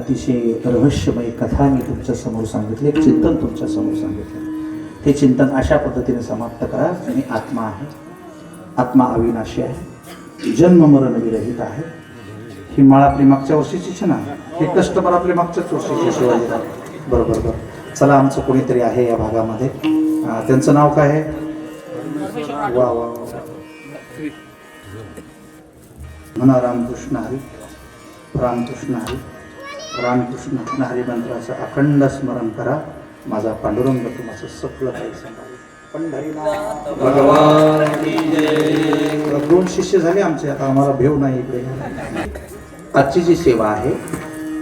अतिशय रहस्यमय कथा मी तुमच्या समोर सांगितली, चिंतन तुमच्या समोर सांगितले. हे चिंतन अशा पद्धतीने समाप्त करा. मी आत्मा आहे, आत्मा अविनाशी आहे, जन्म मरण विरहित आहे. ही माळ आपली मागच्या वर्षीचीच ना, हे कस्टमर आपले मागच्याच वर्षीचे शिवाजीराव. बरोबर बरं. चला, आमचं कोणीतरी आहे या भागामध्ये, त्यांचं नाव काय आहे? वा वा वा. म्हणा रामकृष्ण हरी, रामकृष्ण हरी, रामकृष्ण हरी मंत्राचं अखंड स्मरण करा. माझा पांडुरंग तुम्हाला सगळं काही सांगा. पंढरीनाथ भगवान की जय. 2 शिष्य झाले आमचे, आता आम्हाला भेव नाही इकडे. आजची जी सेवा आहे